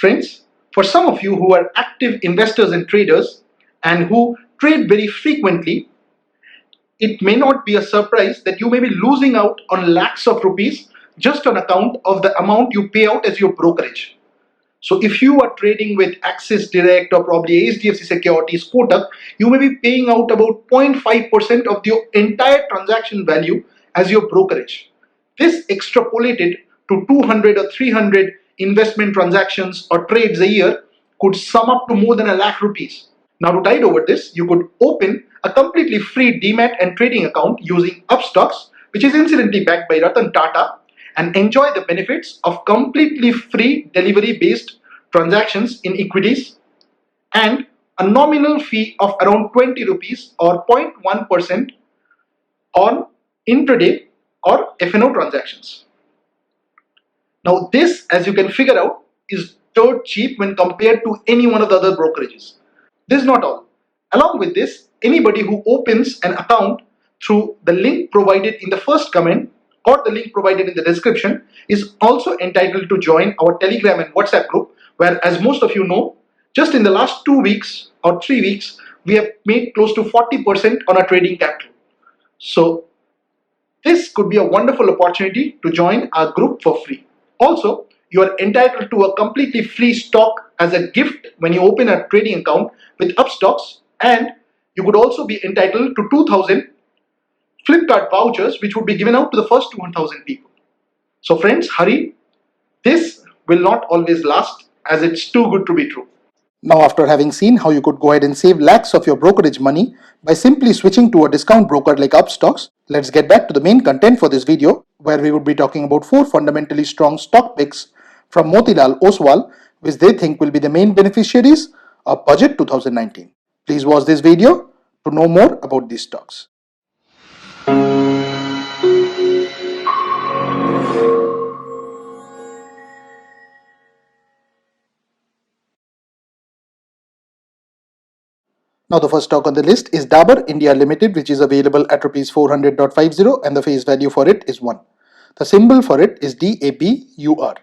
Friends, for some of you who are active investors and traders and who trade very frequently, it may not be a surprise that you may be losing out on lakhs of rupees just on account of the amount you pay out as your brokerage. So if you are trading with Axis Direct or probably HDFC Securities Kotak, you may be paying out about 0.5% of your entire transaction value as your brokerage. This extrapolated to 200 or 300 investment transactions or trades a year could sum up to more than a lakh rupees. Now to tide over this, you could open a completely free demat and trading account using Upstocks, which is incidentally backed by Ratan Tata, and enjoy the benefits of completely free delivery based transactions in equities and a nominal fee of around 20 rupees or 0.1% on intraday or FNO transactions. Now this, as you can figure out, is dirt cheap when compared to any one of the other brokerages. This is not all. Along with this, anybody who opens an account through the link provided in the first comment or the link provided in the description is also entitled to join our Telegram and WhatsApp group, where, as most of you know, just in the last 2 weeks or 3 weeks, we have made close to 40% on our trading capital. So this could be a wonderful opportunity to join our group for free. Also, you are entitled to a completely free stock as a gift when you open a trading account with Upstocks, and you could also be entitled to 2,000 Flipkart vouchers, which would be given out to the first 2,000 people. So friends, hurry. This will not always last, as it's too good to be true. Now, after having seen how you could go ahead and save lakhs of your brokerage money by simply switching to a discount broker like Upstocks, let's get back to the main content for this video, where we would be talking about 4 fundamentally strong stock picks from Motilal Oswal, which they think will be the main beneficiaries of Budget 2019. Please watch this video to know more about these stocks. Now the first stock on the list is Dabur India Limited, which is available at Rs 400.50 and the face value for it is 1. The symbol for it is DABUR.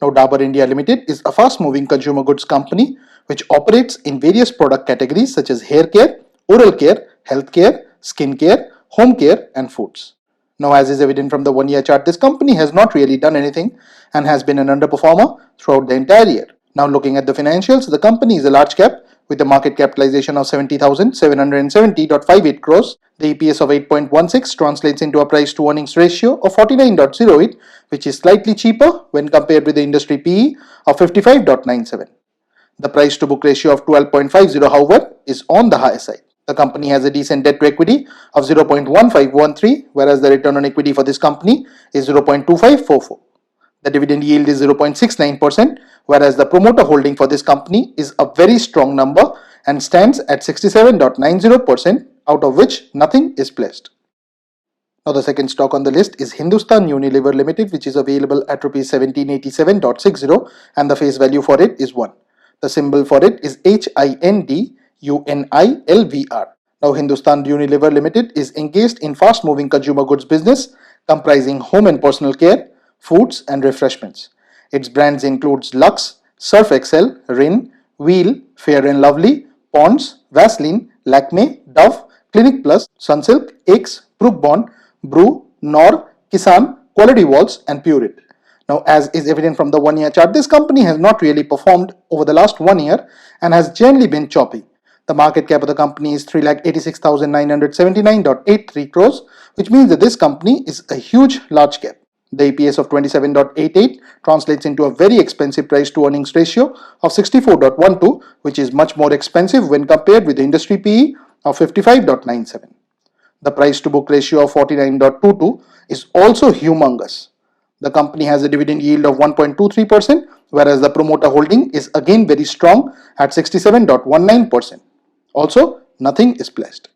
Now Dabur India Limited is a fast-moving consumer goods company which operates in various product categories such as hair care, oral care, health care, skin care, home care and foods. Now, as is evident from the 1-year chart, this company has not really done anything and has been an underperformer throughout the entire year. Now looking at the financials, the company is a large cap with a market capitalization of 70,770.58 crores. The EPS of 8.16 translates into a price to earnings ratio of 49.08, which is slightly cheaper when compared with the industry PE of 55.97. The price to book ratio of 12.50, however, is on the higher side. The company has a decent debt to equity of 0.1513, whereas the return on equity for this company is 0.2544. The dividend yield is 0.69%, whereas the promoter holding for this company is a very strong number and stands at 67.90%, out of which nothing is pledged. Now the second stock on the list is Hindustan Unilever Limited, which is available at Rs 1787.60 and the face value for it is 1. The symbol for it is HINDUNILVR. Now Hindustan Unilever Limited is engaged in fast-moving consumer goods business comprising home and personal care, foods and refreshments. Its brands includes Lux, Surf Excel, Rin, Wheel, Fair & Lovely, Pond's, Vaseline, Lakme, Dove, Clinic Plus, Sunsilk, Axe, Brook Bond, Brew, Nor, Kisan, Quality Walls and Purit. Now, as is evident from the 1-year chart, this company has not really performed over the last 1 year and has generally been choppy. The market cap of the company is 3,86,979.83 crores, which means that this company is a huge large cap. The EPS of 27.88 translates into a very expensive price to earnings ratio of 64.12, which is much more expensive when compared with the industry PE of 55.97. The price to book ratio of 49.22 is also humongous. The company has a dividend yield of 1.23%, whereas the promoter holding is again very strong at 67.19%. Also, nothing is pledged.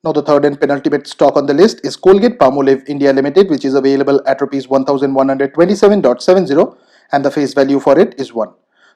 Now the third and penultimate stock on the list is Colgate-Palmolive India Limited, which is available at Rs 1127.70 and the face value for it is 1.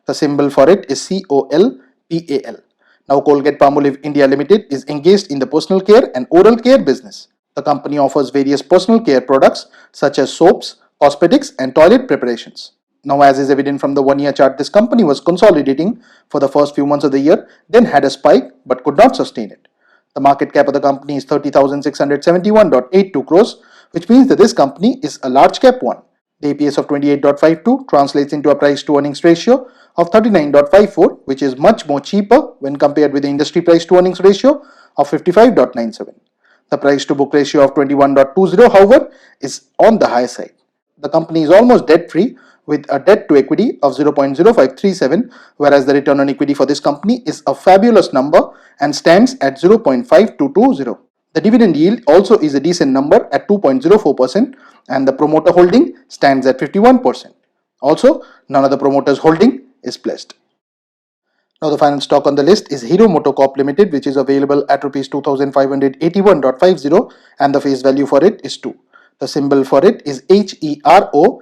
The symbol for it is COLPAL. Now Colgate-Palmolive India Limited is engaged in the personal care and oral care business. The company offers various personal care products such as soaps, cosmetics and toilet preparations. Now, as is evident from the 1-year chart, this company was consolidating for the first few months of the year, then had a spike but could not sustain it. The market cap of the company is 30,671.82 crores, which means that this company is a large cap one. The EPS of 28.52 translates into a price to earnings ratio of 39.54, which is much more cheaper when compared with the industry price to earnings ratio of 55.97. The price to book ratio of 21.20, however, is on the high side. The company is almost debt free with a debt to equity of 0.0537, whereas the return on equity for this company is a fabulous number and stands at 0.5220. The dividend yield also is a decent number at 2.04%, and the promoter holding stands at 51%. Also, none of the promoters holding is pledged. Now the final stock on the list is Hero MotoCorp Limited, which is available at Rs 2581.50 and the face value for it is 2. The symbol for it is HEROMOTOCO.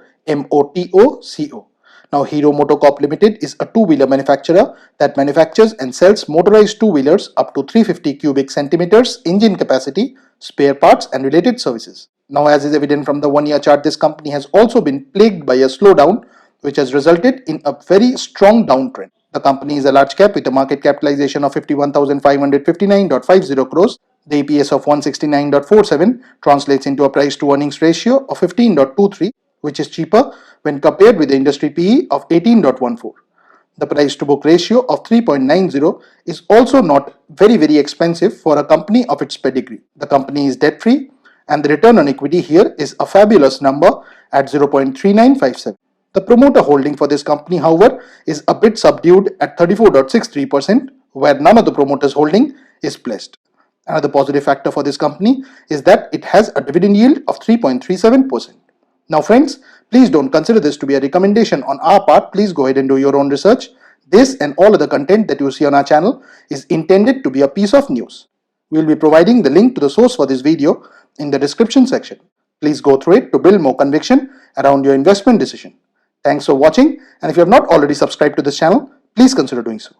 Now Hero MotoCorp Limited is a two-wheeler manufacturer that manufactures and sells motorized two-wheelers up to 350 cubic centimeters engine capacity, spare parts and related services. Now, as is evident from the 1-year chart, this company has also been plagued by a slowdown which has resulted in a very strong downtrend. The company is a large cap with a market capitalization of 51,559.50 crores. The EPS of 169.47 translates into a price to earnings ratio of 15.23, which is cheaper when compared with the industry PE of 18.14. The price to book ratio of 3.90 is also not very expensive for a company of its pedigree. The company is debt free and the return on equity here is a fabulous number at 0.3957. The promoter holding for this company, however, is a bit subdued at 34.63%, where none of the promoters holding is pledged. Another positive factor for this company is that it has a dividend yield of 3.37%. Now friends, please don't consider this to be a recommendation on our part. Please go ahead and do your own research. This and all other content that you see on our channel is intended to be a piece of news. We will be providing the link to the source for this video in the description section. Please go through it to build more conviction around your investment decision. Thanks for watching, and if you have not already subscribed to this channel, please consider doing so.